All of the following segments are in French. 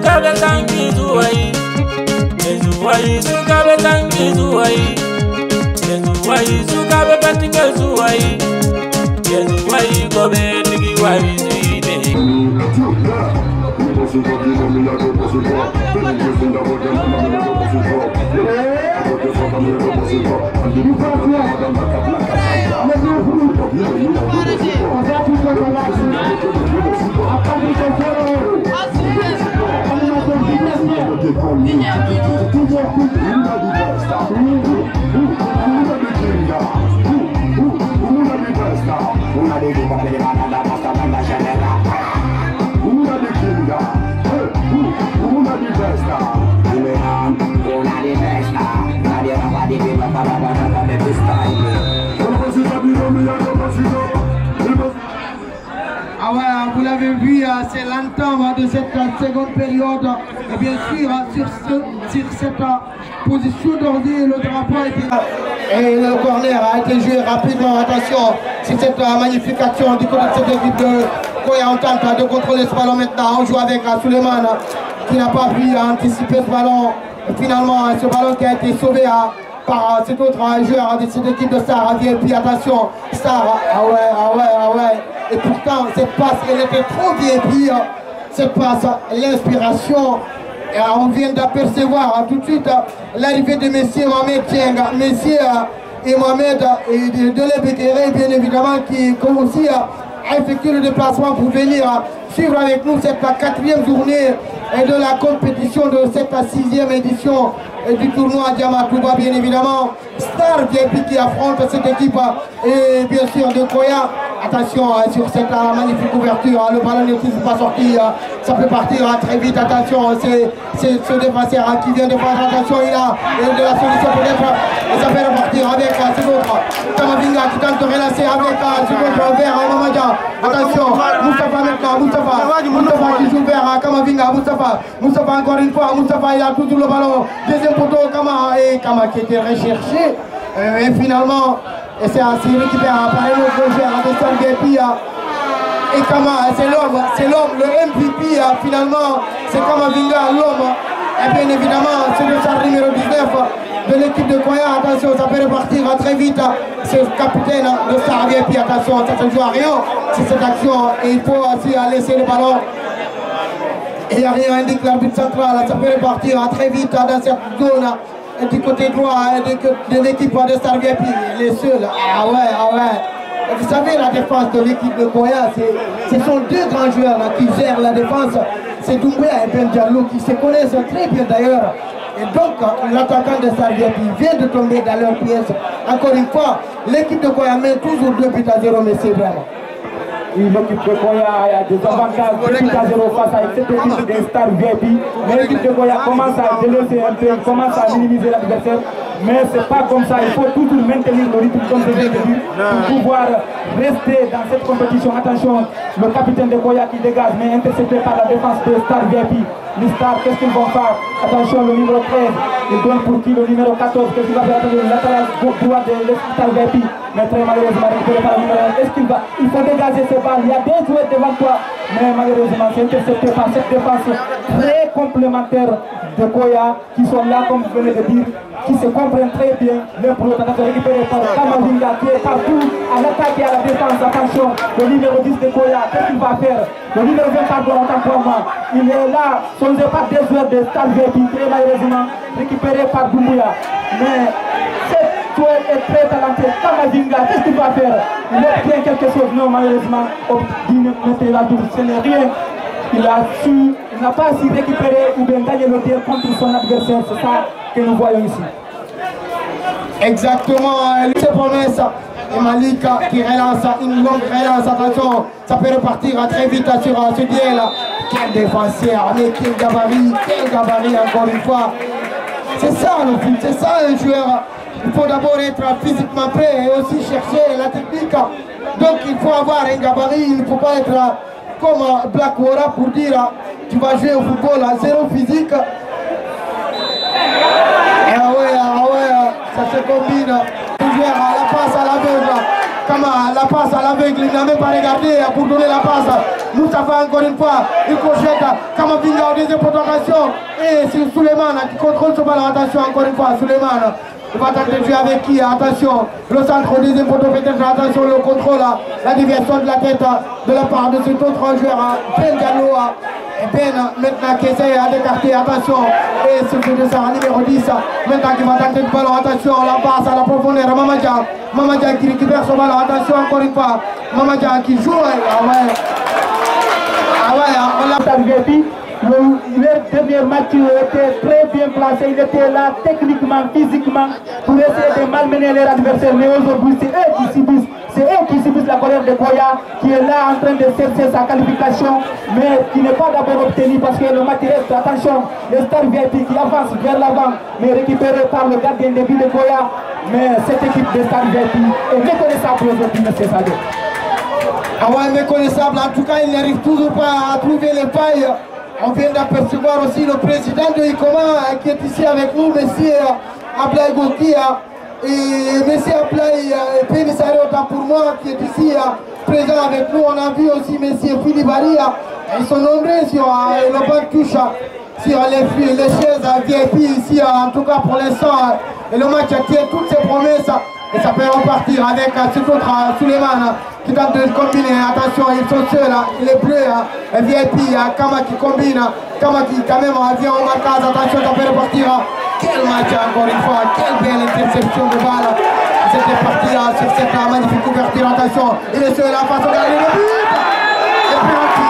sukabe tangi zuwai zuwai sukabe tangi zuwai zuwai sukabe patinga zuwai zuwai gobe tigi wai zuide Ah ouais, vous l'avez vu, c'est l'entame de cette seconde période. Et bien sûr, sur cette position d'ordi, le drapeau a été... Et le corner a été joué rapidement. Attention, c'est cette magnifique action du côté de cette équipe de Koya. On tente de contrôler ce ballon maintenant. On joue avec Suleiman qui n'a pas pu anticiper ce ballon. Et finalement, ce ballon qui a été sauvé par cet autre joueur de cette équipe de Star VIP. Attention, Star, ah ouais. Et pourtant, cette passe, elle était trop VIP. Cette passe, l'inspiration. Et on vient d'apercevoir tout de suite l'arrivée de Messieurs Mohamed Tienga, Messieurs et Mohamed et de l'Ebekere, bien évidemment, qui aussi a effectué le déplacement pour venir suivre avec nous cette 4e journée de la compétition de cette 6e édition du tournoi Diamatouba, bien évidemment. Star VIP qui affronte cette équipe et bien sûr de Koya. Attention sur cette magnifique ouverture, le ballon n'est toujours pas sorti, ça peut partir très vite. Attention, c'est ce défenseur qui vient de faire attention, il a de la solution peut-être, et ça peut repartir avec ce autre Kamavinga qui tente de relancer avec ce autre vers Mamadja. Attention, Moustapha maintenant, Moustapha qui joue vers Kamavinga, Moustapha encore une fois, Moustapha il a toujours le ballon, deuxième poteau, Kama qui était recherché, et finalement, et c'est récupéré par un autre joueur de Star VIP. Et Kama, c'est l'homme, le MVP finalement, c'est Kamavinga, l'homme. Et bien évidemment, c'est le char numéro 19 de l'équipe de Koya. Attention, ça peut repartir très vite. C'est le capitaine de Star VIP. Attention, ça ne joue à rien. C'est cette action et il faut aussi laisser le ballon. Et il n'y a rien indique l'arbitre central. Ça peut repartir très vite dans cette zone. Du côté droit de l'équipe de Star VIP, les seuls. Ah ouais. Vous savez, la défense de l'équipe de Koya, ce sont deux grands joueurs là, qui gèrent la défense. C'est Doumbouya et Ben Diallo qui se connaissent très bien d'ailleurs. Et donc, l'attaquant de Star VIP vient de tomber dans leur pièce. Encore une fois, l'équipe de Koya mène toujours 2 buts à 0, mais c'est vraiment. L'équipe de Koya a des avantages 2 buts à 0 face à cette équipe de Star VIP. Mais l'équipe de Koya commence à délaisser un peu, commence à minimiser l'adversaire. Mais c'est pas comme ça, il faut toujours maintenir le rythme comme je viens de dire pour pouvoir rester dans cette compétition. Attention, le capitaine de Koya qui dégage, mais intercepté par la défense de Star VIP. Les Stars, qu'est-ce qu'ils vont faire? Attention, le numéro 13, il donne pour qui? Le numéro 14, qu'est-ce qu'il va faire? Le latéral droit de Star VIP. Mais très malheureusement, récupéré par le numéro 1. Est-ce qu'il va? Il faut dégager ces balles. Il y a 2 joueurs devant toi. Mais malheureusement, c'est intercepté par cette défense très complémentaire de Koya qui sont là, comme vous venez de dire, qui se comprennent très bien. L'un pour l'autre, récupéré par Kamavinga qui est partout à l'attaque et à la défense. Attention, le numéro 10 de Koya, qu'est-ce qu'il va faire? Le numéro 20, pardon, autant pour moi. Il est là, son pas des joueurs de Star VIP, très malheureusement récupéré par Doumbouya. Mais cette joueur est très talentueux. Kamavinga, qu'est-ce qu'il va faire? Il obtient quelque chose. Non, malheureusement, ce n'est rien. Il n'a pas su récupérer ou bien gagner le tir contre son adversaire. C'est ça que nous voyons ici. Exactement, c'est promesse. Et Malika qui relance une longue relance. Attention, ça peut repartir très vite sur ce duel. Quel défenseur, mais quel gabarit encore une fois. C'est ça le foot, c'est ça un joueur. Il faut d'abord être physiquement prêt et aussi chercher la technique. Donc il faut avoir un gabarit, il ne faut pas être comme Black Wara pour dire tu vas jouer au football à 0 physique. Et ça se combine. La passe à l'aveugle. Comment la passe à l'aveugle, il n'a même pas regardé pour donner la passe. Moustapha encore une fois, il projette Kamavinga au deuxième prolongation. Et c'est Suleiman qui contrôle ce ballon. Attention encore une fois, Suleiman. Il va tenter de jouer avec qui? Attention, le centre au deuxième poteau, peut-être attention, le contrôle, la déviation de la tête de la part de cet autre joueur, Ben Diallo. Et Ben maintenant qui essaie d'écarter, attention, et c'est de ça, numéro 10, maintenant qui va tenter le ballon, attention, la passe à la profondeur, Mamadja qui récupère son ballon, attention encore une fois, Mamadja qui joue, ah ouais, on l'a VP. Le dernier match était très bien placé, il était là techniquement, physiquement pour essayer de malmener leur adversaire. Mais aujourd'hui, c'est eux qui subissent la colère de Goya qui est là en train de chercher sa qualification, mais qui n'est pas d'abord obtenu parce que le match reste, attention, le Star VIP qui avance vers l'avant, mais récupéré par le gardien de but de Goya. Mais cette équipe de Star VIP est méconnaissable aujourd'hui, M. Sadé. Ah ouais, méconnaissable, en tout cas, il n'arrive toujours pas à trouver les failles. On vient d'apercevoir aussi le président de ICOMA qui est ici avec nous, M. Ablaï Gokia. Et M. Ablaï Pénissari, autant pour moi, qui est ici présent avec nous. On a vu aussi M. Philippe Baria. Ils sont nombreux sur le banc de touche, sur les chaises VIP ici, en tout cas pour l'instant. Et le match tient toutes ses promesses. Et ça peut repartir avec cet autre Suleiman qui tente de combiner. Attention, ils sont seuls, les bleus, VIP, Kama qui combine, Kama qui quand même vient au marquage. Attention, ça peut repartir. Quel match encore une fois, quelle belle interception de balle. C'était parti sur cette magnifique ouverture. Attention, il est seul, face au gardien de but. Et penalty.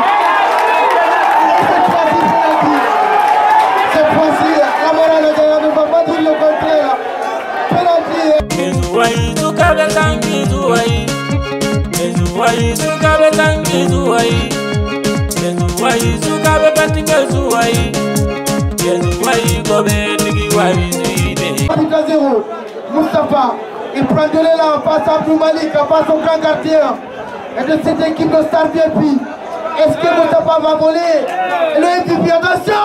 Cette fois-ci, la morale ne va pas dire le contraire. Zuwai suka be tanki zuwai, zuwai suka be tanki zuwai, zuwai suka be patinga zuwai, zuwai gobe tiki wai zuide. 0, Moustapha, il prend de l'élan face à Abdou Malik, face au grand gardien et de cette équipe de Star VIP. Est-ce que Moustapha va voler? Le MVP, attention!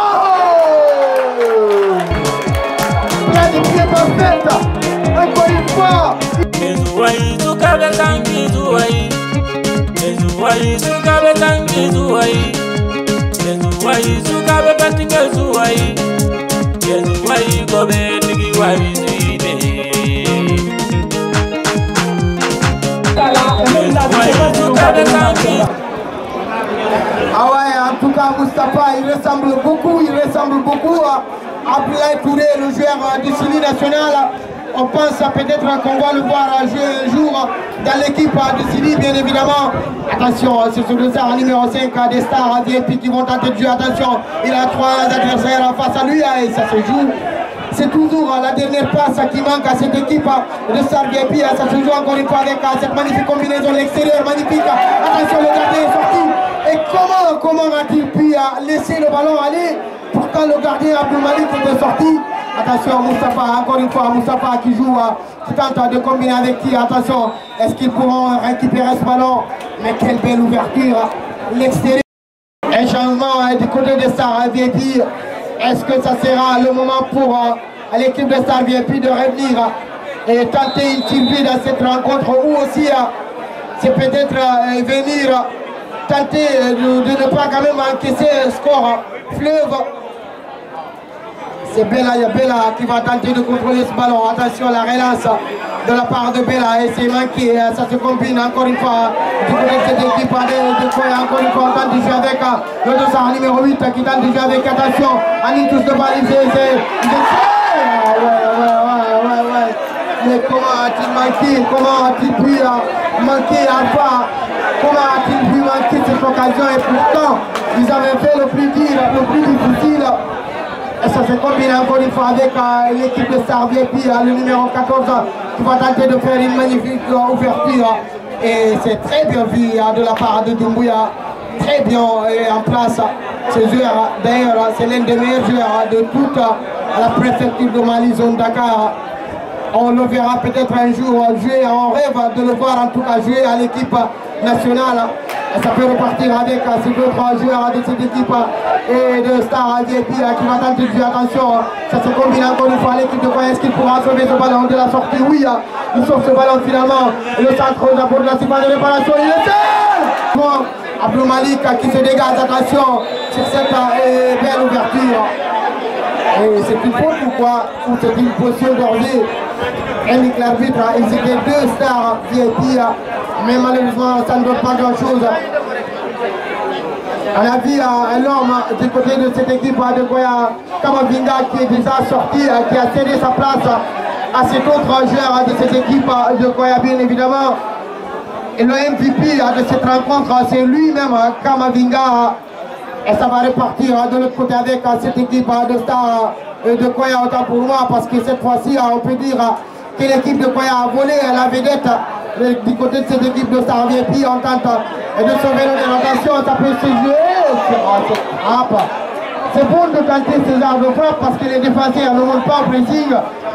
Plein de pieds parfaits. Encore une fois. Zuwai suka be tanki zuwai, zuwai suka be tanki zuwai, zuwai suka be patinga zuwai, zuwai gobe tiki wai zuide. Zuwai suka be tanki. Ah ouais, en tout cas, Moustapha, il ressemble beaucoup à Abdoulaye Touré, le joueur du Chili national. On pense peut-être qu'on va le voir jouer un jour dans l'équipe de Sili, bien évidemment. Attention, c'est ce dossard numéro 5 des stars VIP qui vont tenter de jouer. Attention, il a 3 adversaires face à lui et ça se joue. C'est toujours la dernière passe qui manque à cette équipe de Star VIP. Ça se joue encore une fois avec cette magnifique combinaison de l'extérieur, magnifique. Attention, le gardien est sorti. Et comment a-t-il pu laisser le ballon aller pour quand le gardien Abdou Malik était sorti? Attention, Moustapha, encore une fois, Moustapha qui joue, qui tente de combiner avec qui? Attention, est-ce qu'ils pourront récupérer ce ballon? Mais quelle belle ouverture, l'extérieur. Un changement du côté de Star VIP. Est-ce que ça sera le moment pour l'équipe de Star VIP de revenir et tenter une survie dans cette rencontre, ou aussi c'est peut-être venir tenter de ne pas quand même encaisser un score fleuve? C'est Bella qui va tenter de contrôler ce ballon. Attention, la relance de la part de Bella. Et c'est manqué. Ça se combine encore une fois du côté de cette équipe de Koya. Encore une fois, on tente de jouer avec le dossard numéro 8 qui tente de jouer avec. Attention, Annie touche de balle. Ouais. Mais comment a-t-il manqué? Comment a-t-il pu manquer Alpha? Comment a-t-il pu manquer cette occasion? Et pourtant, ils avaient fait le plus dur, le plus difficile. Et ça se combine encore une fois avec l'équipe de Star VIP, le numéro 14, qui va tenter de faire une magnifique ouverture. Et c'est très bien vu de la part de Doumbouya, très bien en place. Ce joueur, d'ailleurs, c'est l'un des meilleurs joueurs de toute la préfecture de Mali, zone Dakar. On le verra peut-être un jour jouer, on rêve de le voir en tout cas jouer à l'équipe nationale. Et ça peut repartir avec ces autres joueurs de cette équipe et de Star VIP qui va tenter de jouer. Attention, ça se combine encore une fois à l'équipe de Koya. Est-ce qu'il pourra sauver ce ballon de la sortie? Oui, il sauve ce ballon finalement. Et le centre d'abord de la séquence de réparation, il est seul. Abdou Malik qui se dégage, attention sur cette belle ouverture. Et c'est une faute ou quoi? Ou c'est une position d'ordi? Indique l'arbitre, ils étaient deux stars VIP, mais malheureusement ça ne donne pas grand chose. On a vu l'homme du côté de cette équipe de Goya, Kamavinga, qui est déjà sorti, qui a cédé sa place à cet autre joueur de cette équipe de Goya, bien évidemment. Et le MVP de cette rencontre, c'est lui-même, Kamavinga. Et ça va repartir de l'autre côté avec cette équipe de Star de Goya, autant pour moi, parce que cette fois-ci, on peut dire que l'équipe de Goya a volé la vedette du côté de cette équipe de Star VIP. On tente de sauver l'orientation, ça peut se jouer. C'est bon de tenter ce genre de frappe parce que les défenseurs ne montent pas au pressing.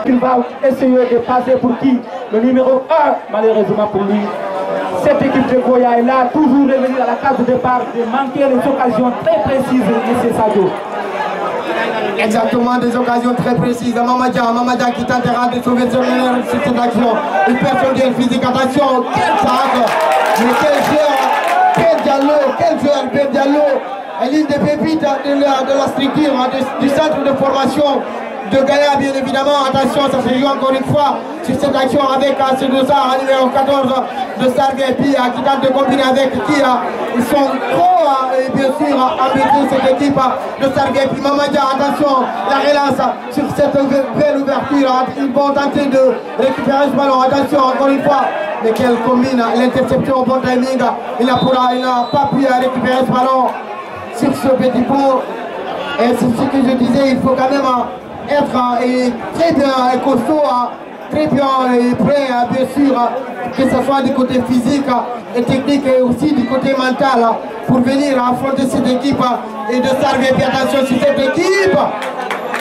Il va essayer de passer pour qui? Le numéro 1, malheureusement pour lui. Cette équipe de Goya est là, toujours revenir à la case de départ, de manquer les occasions très précises, M. Sadio. Exactement, des occasions très précises. Mamadja qui tentera de sauver sur cette action. Il perd son duel physique, attention, quel sac! Mais quel joueur, Ben Diallo, l'une des pépites de la structure, du centre de formation de Gaïa, bien évidemment. Attention, ça se joue encore une fois sur cette action avec ce dossard numéro 14 de Star VIP qui tente de combiner avec qui ils sont trop, bien sûr, embêtés cette équipe de Star VIP. Mamadja, attention, la relance sur cette belle ouverture. Ils vont tenter de récupérer ce ballon. Attention, encore une fois, mais quelle combine, l'interception au bon timing. Il n'a pas pu récupérer ce ballon sur ce petit pont. Et c'est ce que je disais, il faut quand même être très bien costaud, très bien prêt, bien sûr, que ce soit du côté physique et technique et aussi du côté mental pour venir affronter cette équipe et de servir. Attention sur cette équipe.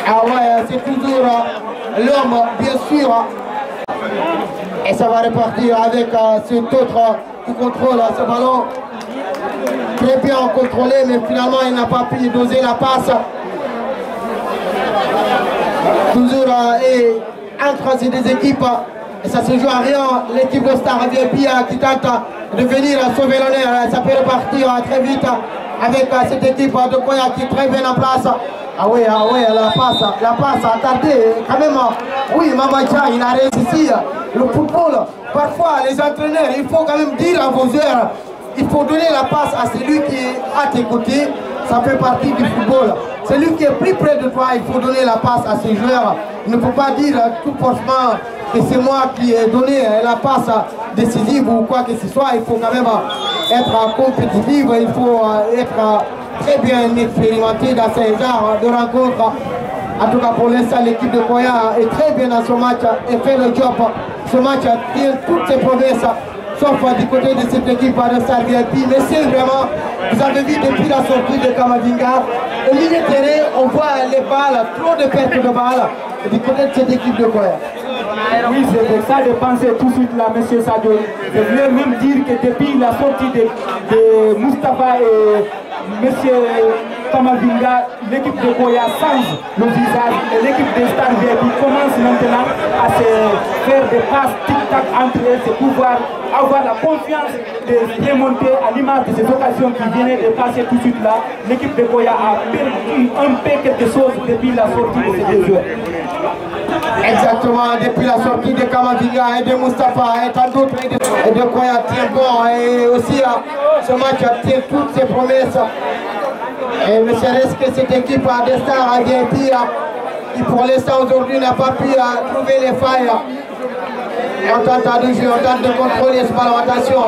Ah ouais, c'est toujours l'homme, bien sûr. Et ça va repartir avec cet autre qui contrôle ce ballon. Très bien contrôlé, mais finalement il n'a pas pu doser la passe. Toujours entre ces deux équipes, et ça se joue à rien. L'équipe de Star VIP qui tente de venir sauver l'honneur, ça peut repartir très vite avec cette équipe de Koya qui est très bien en place. Ah oui, la passe a tardé quand même. Oui, Mamadja, il a réussi. Le football, parfois les entraîneurs, il faut quand même dire à vos joueurs, il faut donner la passe à celui qui est à tes côtés. Ça fait partie du football. Celui qui est plus près de toi, il faut donner la passe à ses joueurs. Il ne faut pas dire tout forcément que c'est moi qui ai donné la passe décisive ou quoi que ce soit. Il faut quand même être compétitif, il faut être très bien expérimenté dans ces genres de rencontres. En tout cas pour l'instant, l'équipe de Koya est très bien dans ce match et fait le job. Ce match tient toutes ses promesses, sauf du côté de cette équipe de Star VIP. Mais c'est vraiment, vous avez vu depuis la sortie de Kamavinga, au milieu de terrain, on voit les balles, trop de pertes de balles du côté de cette équipe de Koya. Oui, c'est ça de penser tout de suite là, M. Sadio. Je voulais même dire que depuis la sortie de Moustapha et M. Kamavinga, l'équipe de Koya change le visage et l'équipe de Star VIP commence maintenant à se faire des passes tic-tac entre eux, c'est pouvoir avoir la confiance de remonter à l'image de ces occasions qui venaient de passer tout de suite là. L'équipe de Koya a perdu un peu quelque chose depuis la sortie de ces deux joueurs. Exactement, depuis la sortie de Kamavinga et de Moustapha et tant d'autres et de Koya tient bon et aussi ce match tient toutes ses promesses. Et M. Reste que cette équipe de Star VIP qui pour l'instant aujourd'hui n'a pas pu trouver les failles. On tente de jouer, on tente de contrôler ce ballon, attention.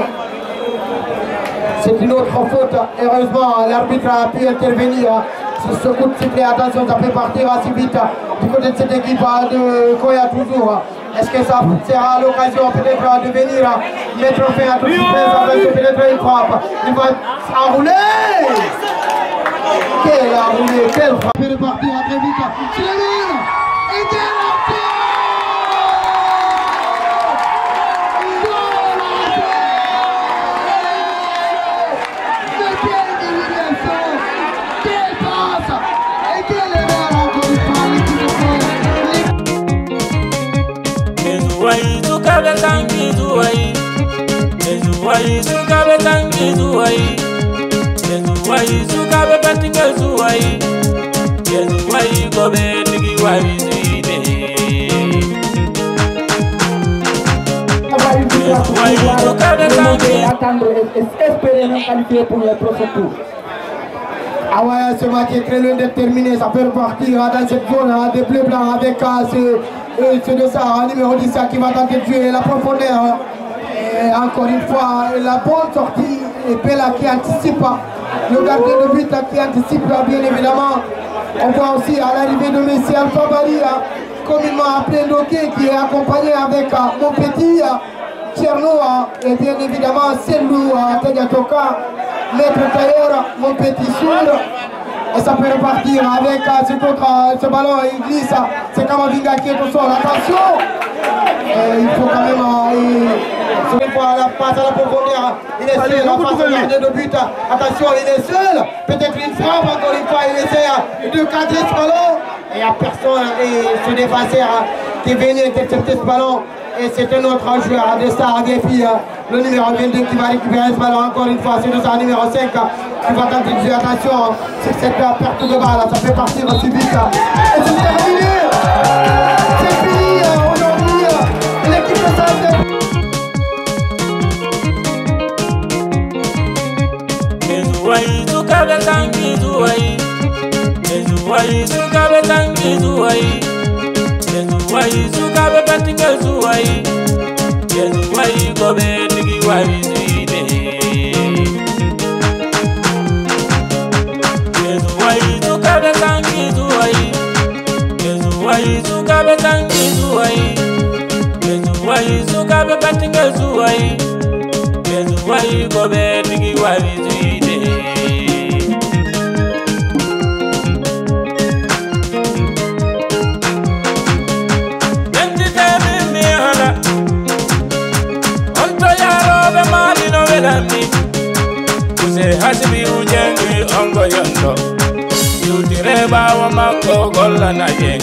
C'est une autre faute, heureusement l'arbitre a pu intervenir. Sur ce coup de sifflet, attention, ça peut partir assez vite du côté de cette équipe de Koya toujours. Est-ce que ça sera l'occasion peut-être de venir mettre fin à tout ce peut-être une frappe. Il va s'enrouler. Quelle enroulée, quelle frappe. Il peut repartir très vite. Suleiman et quelle Zuwai, batinga zuwai Yezuwai gobe nigi wabizide Yezuwai zukabe tangi attendre et espérer nous qualifier pour le prochain tour. Ah ouais, ce match est très loin d'être terminé, ça peut repartir dans cette zone des bleus blancs avec ce de ça, numéro 10 qui va tenter de jouer la profondeur. Et encore une fois, la bonne sortie et Bella qui anticipe, le gardien de but qui anticipe bien évidemment. On voit aussi à l'arrivée de Messi Alpha Bali, communément appelé Noké, qui est accompagné avec mon petit Tcherno et bien évidemment Selou Tediatoka, Maître Tailleur, mon petit sourd. Et ça peut repartir avec ce ballon, il glisse, c'est Kamavinga qui est au sol, attention. Il faut quand même la passe à la profondeur, il est seul en face au gardien de but, attention il est seul, peut-être une frappe, encore une fois il essaie de cadrer ce ballon, et il n'y a personne, et ce défenseur qui est venu intercepter ce ballon, et c'est un autre joueur de Star VIP, le numéro 22 qui va récupérer ce ballon, encore une fois c'est de sa numéro 5 qui va tenter de jouer, attention sur cette perte de balle, ça fait partir aussi vite, et c'est terminé, c'est fini aujourd'hui, l'équipe de Star. Yezuwai zukabe tangi zuwai Yezuwai zukabe tangi zuwai Yezuwai zukabe batinga zuwai Yezuwai gobe nigi wabizide Yezuwai zukabe tangi zuwai Yezuwai zukabe tangi zuwai Yezuwai zukabe batinga zuwai Yezuwai gobe nigi wabizide Kuse hasibi ujengi ongo yondo Yutire bawa mako gola na yen